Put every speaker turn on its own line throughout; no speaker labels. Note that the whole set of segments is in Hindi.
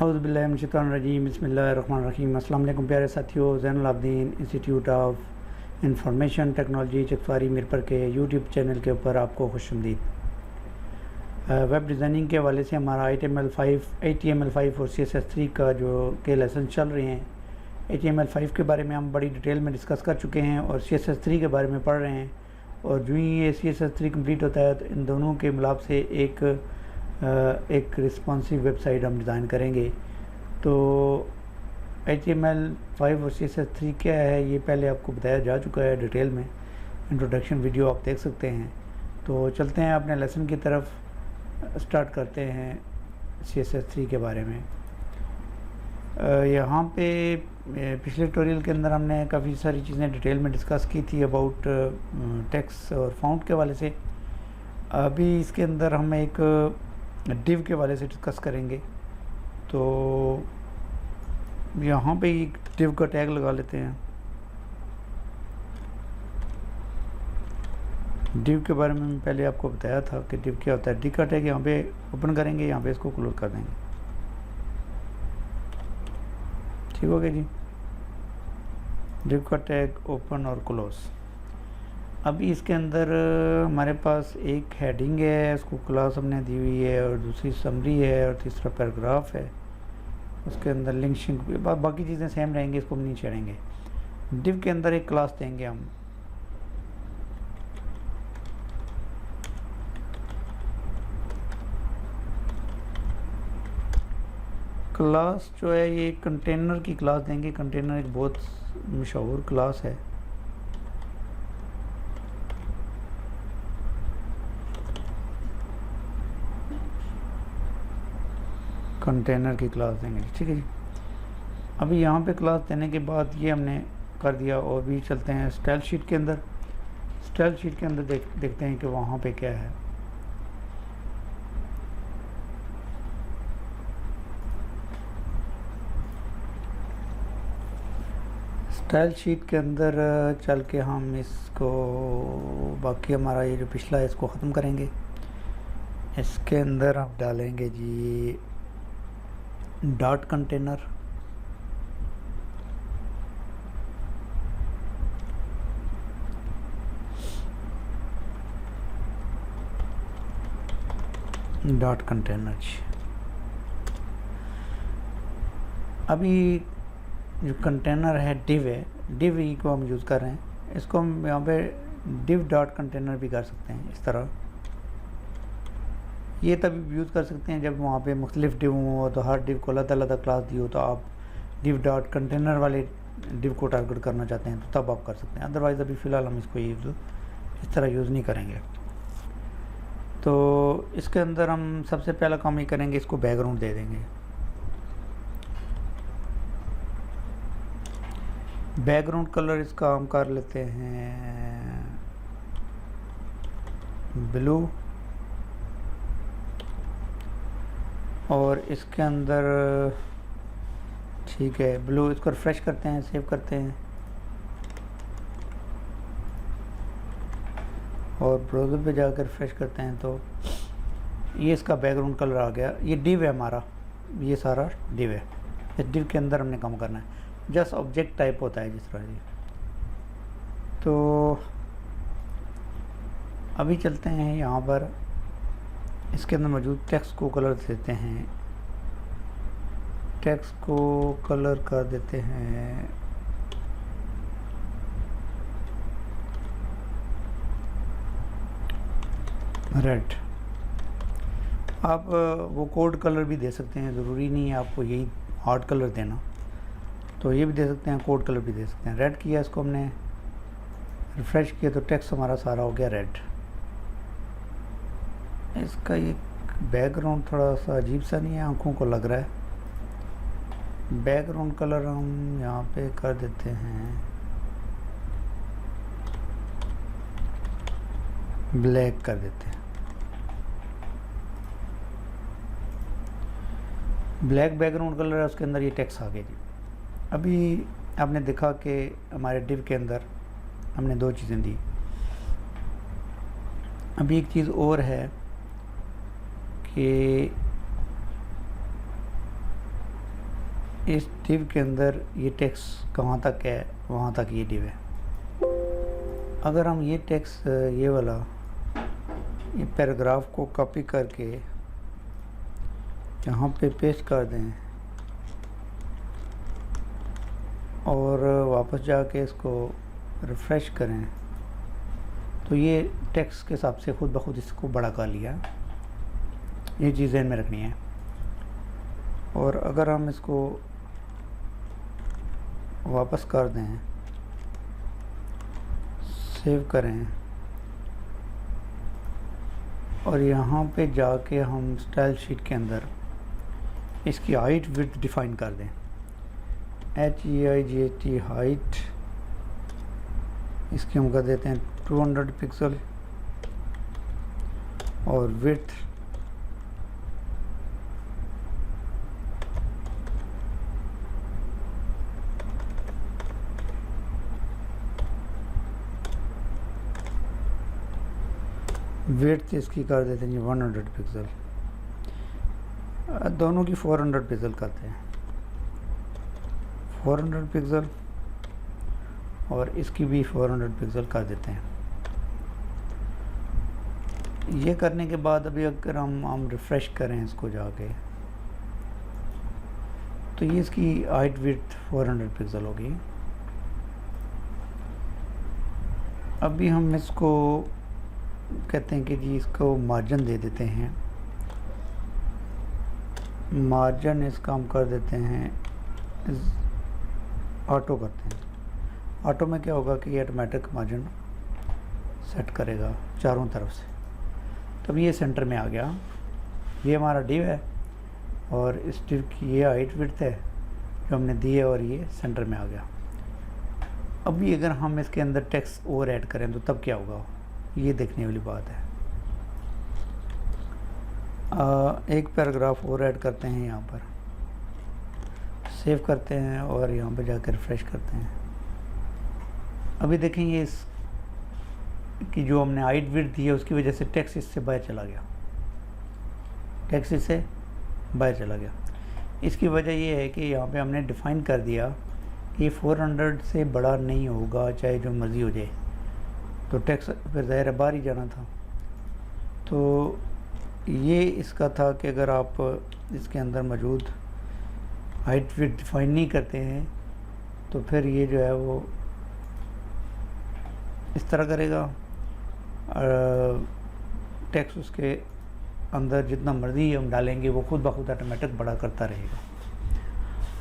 औज़ुबिल्लाहिमिनश्शैतानिर्रजीम बिस्मिल्लाहिर्रहमानिर्रहीम। अस्सलाम वालेकुम प्यारे साथियों, Zainul Abidin institute of information technology Chakwari Mirpur के यूट्यूब चैनल के ऊपर आपको खुशामदीद। वेब डिज़ाइनिंग के हवाले से हमारा HTML5 और CSS3 का जो के लेसन चल रहे हैं। HTML5 के बारे में हम बड़ी डिटेल में डिस्कस कर चुके हैं और CSS3 के बारे में पढ़ रहे हैं। और जो ही ये CSS3 कंप्लीट होता है तो इन दोनों के मिलाप से एक रिस्पॉन्सिव वेबसाइट हम डिज़ाइन करेंगे। तो HTML5 और CSS3 क्या है ये पहले आपको बताया जा चुका है डिटेल में, इंट्रोडक्शन वीडियो आप देख सकते हैं। तो चलते हैं अपने लेसन की तरफ, स्टार्ट करते हैं CSS3 के बारे में। यहाँ पे पिछले ट्यूटोरियल के अंदर हमने काफ़ी सारी चीज़ें डिटेल में डिस्कस की थी अबाउट टेक्स्ट और फाउंट के हवाले से। अभी इसके अंदर हम एक डिव के हवाले से डिस्कस करेंगे। तो यहाँ पे एक डिव का टैग लगा लेते हैं। डिव के बारे में पहले आपको बताया था कि डिव क्या होता है। डिव का टैग यहाँ पे ओपन करेंगे, यहाँ पे इसको क्लोज कर देंगे। ठीक हो गया जी। डिव का टैग ओपन और क्लोज। अभी इसके अंदर हमारे पास एक हेडिंग है, उसको क्लास हमने दी हुई है, और दूसरी समरी है, और तीसरा पैराग्राफ है। उसके अंदर लिंक शिंक बाकी चीज़ें सेम रहेंगी, इसको हम नहीं छेड़ेंगे। डिव के अंदर एक क्लास देंगे हम। क्लास जो है ये कंटेनर की क्लास देंगे। कंटेनर एक बहुत मशहूर क्लास है। कंटेनर की क्लास देंगे, ठीक है जी। अभी यहाँ पे क्लास देने के बाद ये हमने कर दिया। और भी चलते हैं स्टाइल शीट के अंदर। स्टाइल शीट के अंदर देखते हैं कि वहाँ पे क्या है। स्टाइल शीट के अंदर चल के हम इसको बाकी हमारा ये जो पिछला है इसको ख़त्म करेंगे। इसके अंदर हम डालेंगे जी डॉट कंटेनर। डॉट कंटेनर जी। अभी जो कंटेनर है डिव है, डिव ई को हम यूज़ कर रहे हैं। इसको हम यहाँ पे डिव डॉट कंटेनर भी कर सकते हैं इस तरह। ये तभी यूज़ कर सकते हैं जब वहाँ पे मुख्तलिफ डिव हो, तो हर डिव को अलग अलग क्लास दी हो, तो आप डिव डॉट कंटेनर वाले डिव को टारगेट करना चाहते हैं तो तब आप कर सकते हैं। अदरवाइज़ अभी फ़िलहाल हम इसको इस तरह यूज़ नहीं करेंगे। तो इसके अंदर हम सबसे पहला काम ये करेंगे, इसको बैकग्राउंड दे देंगे। बैकग्राउंड कलर इसका हम कर लेते हैं ब्लू। और इसके अंदर ठीक है ब्लू। इसको रिफ्रेश करते हैं, सेव करते हैं और ब्राउज़र पे जाकर रिफ्रेश करते हैं। तो ये इसका बैकग्राउंड कलर आ गया। ये डिव है हमारा, ये सारा डिव है। इस डिव के अंदर हमने काम करना है। जस्ट ऑब्जेक्ट टाइप होता है जिस तरह जी। तो अभी चलते हैं यहाँ पर, इसके अंदर मौजूद टेक्स्ट को कलर देते हैं। टेक्स्ट को कलर कर देते हैं रेड। आप वो कोड कलर भी दे सकते हैं, ज़रूरी नहीं है आपको यही हार्ड कलर देना। तो ये भी दे सकते हैं, कोड कलर भी दे सकते हैं। रेड किया, इसको हमने रिफ़्रेश किया तो टेक्स्ट हमारा सारा हो गया रेड। इसका ये बैकग्राउंड थोड़ा सा अजीब सा नहीं है, आँखों को लग रहा है। बैकग्राउंड कलर हम यहाँ पे कर देते हैं ब्लैक कर देते हैं। ब्लैक बैकग्राउंड कलर है, उसके अंदर ये टेक्स्ट आ गया जी। अभी आपने देखा कि हमारे डिव के अंदर हमने दो चीज़ें दी। अभी एक चीज़ और है कि इस डिव के अंदर ये टेक्स्ट कहाँ तक है वहाँ तक ये डिव है। अगर हम ये टेक्स्ट ये वाला ये पैराग्राफ को कॉपी करके यहाँ पे पेस्ट कर दें और वापस जाके इसको रिफ़्रेश करें तो ये टेक्स्ट के हिसाब से खुद ब खुद इसको बड़ा कर लिया। ये चीज़ ध्यान में रखनी है। और अगर हम इसको वापस कर दें, सेव करें और यहाँ पे जाके हम स्टाइल शीट के अंदर इसकी हाइट विड्थ डिफ़ाइन कर दें। HEIGHT हाइट इसकी हम कर देते हैं 200 पिक्सल और विड्थ इसकी कर देते हैं जी 100 पिक्सल। दोनों की 400 पिक्सल करते हैं, 400 पिक्सल और इसकी भी 400 पिक्सल कर देते हैं। ये करने के बाद अभी अगर हम रिफ़्रेश करें इसको जाके तो ये इसकी हाइट विड्थ 400 पिक्सल होगी। अभी हम इसको कहते हैं कि जी इसको मार्जिन दे देते हैं। मार्जिन इसका हम कर देते हैं ऑटो करते हैं। ऑटो में क्या होगा कि ये ऑटोमेटिक मार्जिन सेट करेगा चारों तरफ से। तब ये सेंटर में आ गया। ये हमारा डिव है और इस डिव की ये हाइट विड्थ है जो हमने दी है और ये सेंटर में आ गया। अभी अगर हम इसके अंदर टेक्स्ट और ऐड करें तो तब क्या होगा, ये देखने वाली बात है। एक पैराग्राफ और ऐड करते हैं, यहाँ पर सेव करते हैं और यहाँ पर जाकर रिफ़्रेश करते हैं। अभी देखेंगे इस कि जो हमने हाइट विड्थ दी है उसकी वजह से टेक्स्ट इससे बाहर चला गया, टेक्स्ट इससे बाहर चला गया। इसकी वजह ये है कि यहाँ पे हमने डिफ़ाइन कर दिया कि ये 400 से बड़ा नहीं होगा, चाहे जो मर्ज़ी हो जाए। तो टेक्स्ट फिर ज़ाहिर है बाहर ही जाना था। तो ये इसका था कि अगर आप इसके अंदर मौजूद हाइट विड्थ डिफ़ाइन नहीं करते हैं तो फिर ये जो है वो इस तरह करेगा। टेक्स्ट उसके अंदर जितना मर्ज़ी हम डालेंगे वो खुद ब खुद ऑटोमेटिक बड़ा करता रहेगा।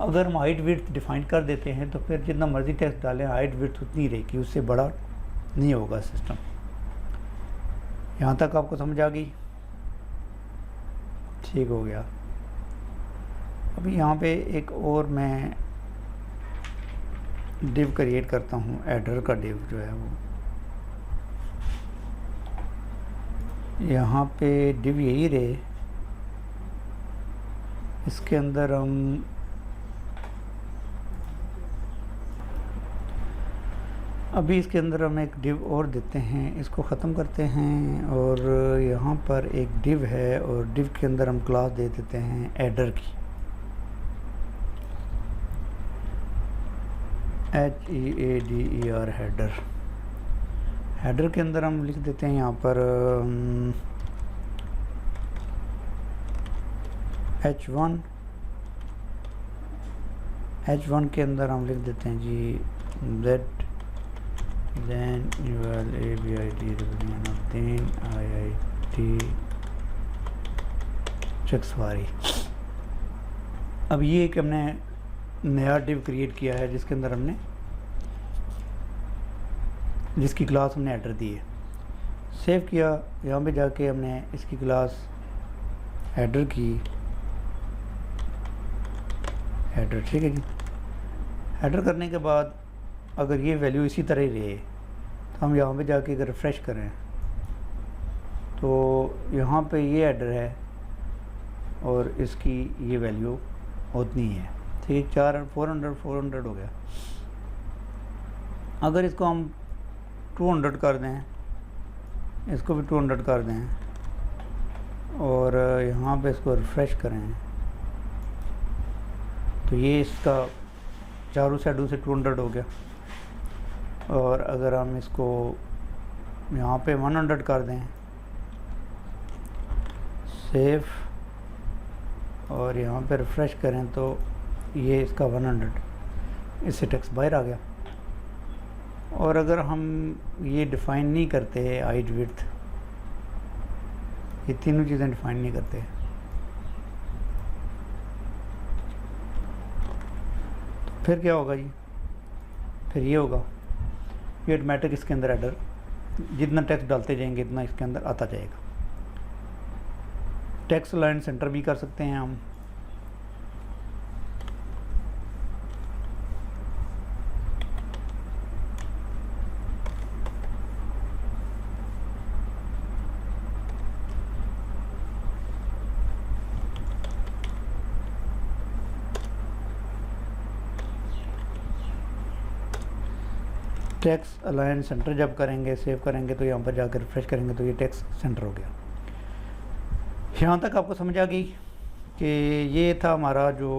अगर हम हाइट विड्थ डिफ़ाइन कर देते हैं तो फिर जितना मर्ज़ी टेक्स्ट डालें हाइट विड्थ उतनी रहेगी, उससे बड़ा नहीं होगा सिस्टम। यहाँ तक आपको समझ आ गई? ठीक हो गया। अभी यहाँ पे एक और मैं डिव क्रिएट करता हूँ, एडर का डिव जो है वो। यहाँ पे डिव यही रहे, इसके अंदर हम अभी इसके अंदर हम एक डिव और देते हैं। इसको ख़त्म करते हैं और यहाँ पर एक डिव है और डिव के अंदर हम क्लास दे देते हैं एडर की, HEADER हेडर। हेडर के अंदर हम लिख देते हैं यहाँ पर H1 के अंदर हम लिख देते हैं जी Z then ABIT IIT Chakswari. अब ये एक हमने नया डिव क्रिएट किया है जिसके अंदर हमने जिसकी क्लास हमने एडर दी है। सेव किया, यहाँ पे जाके हमने इसकी क्लास एडर की, हेडर, ठीक है जी। हेडर करने के बाद अगर ये वैल्यू इसी तरह ही रहे तो हम यहाँ पे जाके अगर रिफ़्रेश करें तो यहाँ पे ये हेडर है और इसकी ये वैल्यू उतनी है, ठीक, 400 हो गया। अगर इसको हम 200 कर दें, इसको भी 200 कर दें और यहाँ पे इसको रिफ़्रेश करें तो ये इसका चारों साइडों से 200 हो गया। और अगर हम इसको यहाँ पे 100 कर दें, सेव, और यहाँ पे रिफ़्रेश करें तो ये इसका 100, इससे टेक्स्ट बाहर आ गया। और अगर हम ये डिफ़ाइन नहीं करते हाइट विड्थ, ये तीनों चीज़ें डिफ़ाइन नहीं करते, तो फिर क्या होगा जी? फिर ये होगा, ये ऑटोमेटिक इसके अंदर एडर जितना टेक्स्ट डालते जाएंगे इतना इसके अंदर आता जाएगा। टेक्स्ट अलाइन सेंटर भी कर सकते हैं हम। टेक्स्ट अलाइन सेंटर जब करेंगे, सेव करेंगे, तो यहाँ पर जाकर रिफ्रेश करेंगे तो ये टेक्स्ट सेंटर हो गया। यहाँ तक आपको समझ आ गई कि ये था हमारा जो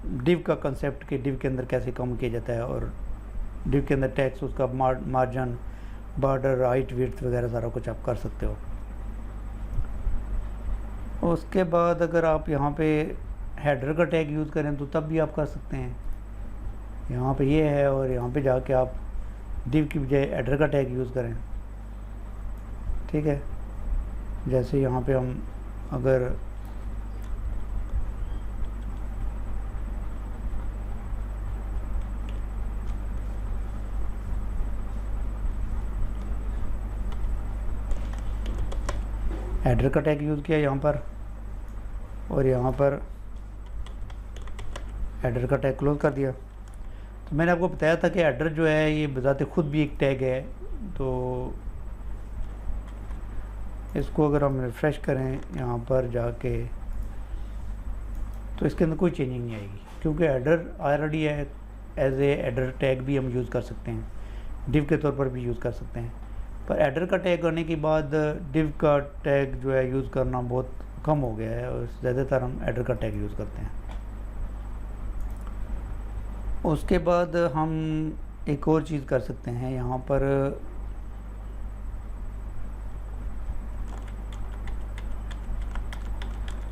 डिव का कंसेप्ट, कि डिव के अंदर कैसे काम किया जाता है, और डिव के अंदर टेक्स्ट, उसका मार्जिन, बॉर्डर, हाइट, विड्थ वगैरह सारा कुछ आप कर सकते हो। उसके बाद अगर आप यहाँ पे हेडर का टैग यूज़ करें तो तब भी आप कर सकते हैं। यहाँ पे ये है, और यहाँ पे जाके आप डिव की बजाय हेडर का टैग यूज़ करें, ठीक है। जैसे यहाँ पे हम अगर हेडर का टैग यूज़ किया यहाँ पर, और यहाँ पर हेडर का टैग क्लोज कर दिया, तो मैंने आपको बताया था कि हेडर जो है ये बजाते खुद भी एक टैग है। तो इसको अगर हम रिफ़्रेश करें यहाँ पर जाके, तो इसके अंदर कोई चेंजिंग नहीं आएगी, क्योंकि हेडर ऑलरेडी है। एज ए हेडर टैग भी हम यूज़ कर सकते हैं, डिव के तौर पर भी यूज़ कर सकते हैं। पर हेडर का टैग करने के बाद डिव का टैग जो है यूज़ करना बहुत कम हो गया है, और ज़्यादातर हम हेडर का टैग यूज़ करते हैं। उसके बाद हम एक और चीज़ कर सकते हैं, यहाँ पर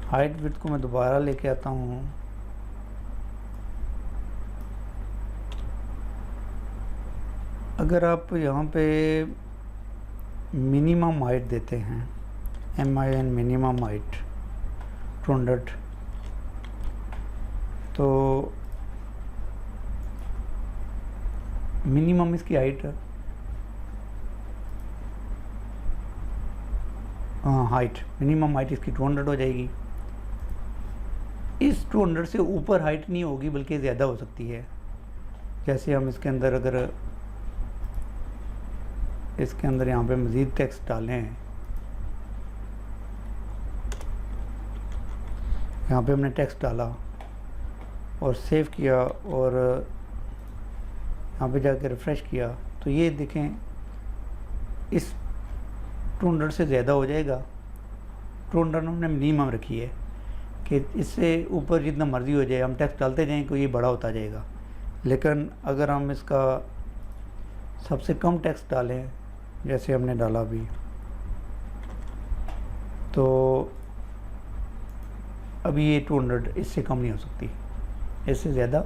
हाइट विड्थ को मैं दोबारा लेके आता हूँ। अगर आप यहाँ पे मिनिमम हाइट देते हैं, MIN मिनिमम हाइट 200, तो मिनिमम इसकी हाइट, हाइट मिनिमम हाइट इसकी 200 हो जाएगी। इस 200 से ऊपर हाइट नहीं होगी, बल्कि ज़्यादा हो सकती है। जैसे हम इसके अंदर अगर इसके अंदर यहाँ पे मज़ीद टेक्स्ट डालें, यहाँ पे हमने टेक्स्ट डाला और सेव किया, और यहाँ पे जाकर रिफ़्रेश किया, तो ये देखें इस 200 से ज़्यादा हो जाएगा। 200 हमने मिनिमम रखी है कि इससे ऊपर जितना मर्ज़ी हो जाए हम टेक्स्ट डालते जाएं तो ये बड़ा होता जाएगा। लेकिन अगर हम इसका सबसे कम टेक्स्ट डालें, जैसे हमने डाला अभी, तो अभी ये 200 इससे कम नहीं हो सकती। इससे ज़्यादा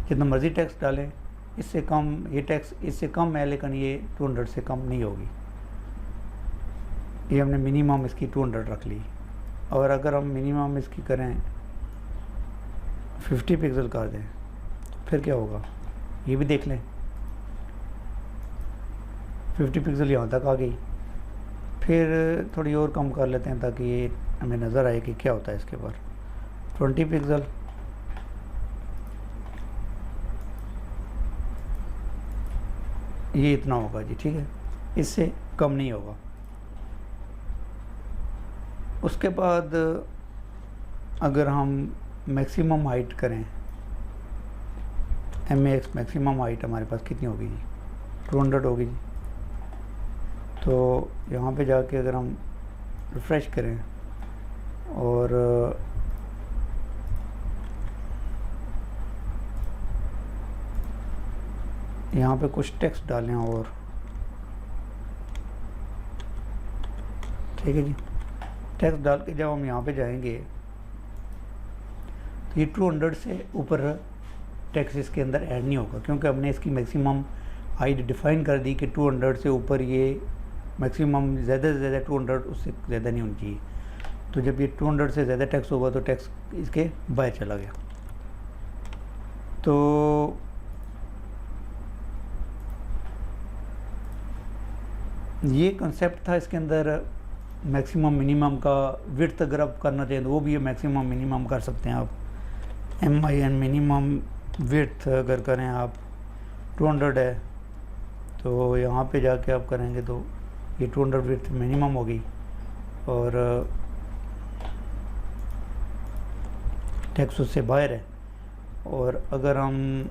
जितना मर्ज़ी टेक्स्ट डालें, इससे कम, ये टेक्स्ट इससे कम है लेकिन ये 200 से कम नहीं होगी। ये हमने मिनिमम इसकी 200 रख ली। और अगर हम मिनिमम इसकी करें 50 पिक्सल कर दें, तो फिर क्या होगा ये भी देख लें। 50 पिक्सल यहाँ तक आ गई। फिर थोड़ी और कम कर लेते हैं ताकि ये हमें नज़र आए कि क्या होता है इसके बाद। 20 पिक्सल, ये इतना होगा जी, ठीक है, इससे कम नहीं होगा। उसके बाद अगर हम मैक्सिमम हाइट करें, MAX मैक्सिमम हाइट हमारे पास कितनी होगी जी? 200 होगी जी। तो यहाँ पे जाके अगर हम रिफ़्रेश करें और यहाँ पे कुछ टेक्स्ट डालें और ठीक है जी। टेक्स्ट डाल के जब हम यहाँ पे जाएंगे तो ये 200 से ऊपर टेक्स्ट इसके अंदर ऐड नहीं होगा, क्योंकि हमने इसकी मैक्सिमम हाइट डिफ़ाइन कर दी कि 200 से ऊपर ये मैक्सिमम ज़्यादा से ज़्यादा 200, उससे ज़्यादा नहीं होनी चाहिए। तो जब ये 200 से ज़्यादा टेक्स्ट होगा तो टेक्स्ट इसके बाहर चला गया। तो ये कंसेप्ट था इसके अंदर मैक्सिमम मिनिमम का। विड्थ अगर आप करना चाहें तो वो भी मैक्सिमम मिनिमम कर सकते हैं आप। MIN मिनिमम विड्थ अगर करें आप 200 है, तो यहाँ पे जाके आप करेंगे तो ये 200 विड्थ मिनिमम होगी और टेक्स्ट उससे बाहर है। और अगर हम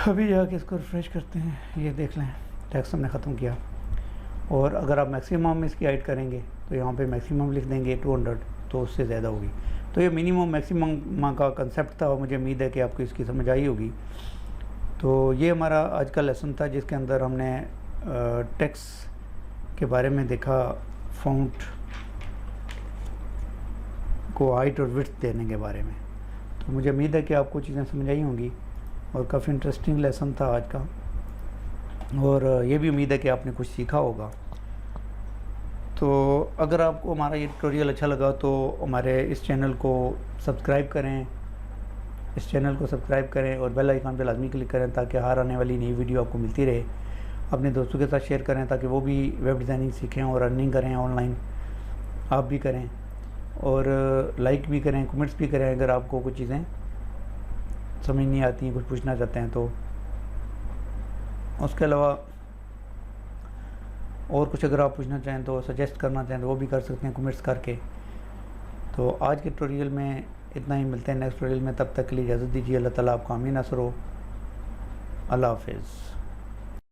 अभी जाके इसको रिफ्रेश करते हैं, ये देख लें टेक्स्ट हमने ख़त्म किया। और अगर आप मैक्सिमम इसकी हाइट करेंगे तो यहाँ पे मैक्सिमम लिख देंगे 200, तो उससे ज़्यादा होगी। तो ये मिनिमम मैक्सिमम का कंसेप्ट था और मुझे उम्मीद है कि आपको इसकी समझ आई होगी। तो ये हमारा आज का लेसन था जिसके अंदर हमने टेक्स्ट के बारे में देखा, फ़ॉन्ट को हाइट और विड्थ देने के बारे में। तो मुझे उम्मीद है कि आपको चीज़ें समझ आई होंगी और काफ़ी इंटरेस्टिंग लेसन था आज का। और ये भी उम्मीद है कि आपने कुछ सीखा होगा। तो अगर आपको हमारा ये ट्यूटोरियल अच्छा लगा तो हमारे इस चैनल को सब्सक्राइब करें, और बेल आइकन पे लाजमी क्लिक करें ताकि हर आने वाली नई वीडियो आपको मिलती रहे। अपने दोस्तों के साथ शेयर करें ताकि वो भी वेब डिज़ाइनिंग सीखें और अर्निंग करें ऑनलाइन, आप भी करें। और लाइक भी करें, कमेंट्स भी करें अगर आपको कुछ चीज़ें समझ नहीं आती हैं, कुछ पूछना चाहते हैं तो। उसके अलावा और कुछ अगर आप पूछना चाहें तो, सजेस्ट करना चाहें तो वो भी कर सकते हैं कमेंट्स करके। तो आज के ट्यूटोरियल में इतना ही, मिलते हैं नेक्स्ट ट्यूटोरियल में। तब तक के लिए इजाज़त दीजिए। अल्लाह ताला आपका आमीन नसर हो। अल्लाह हाफ़िज़।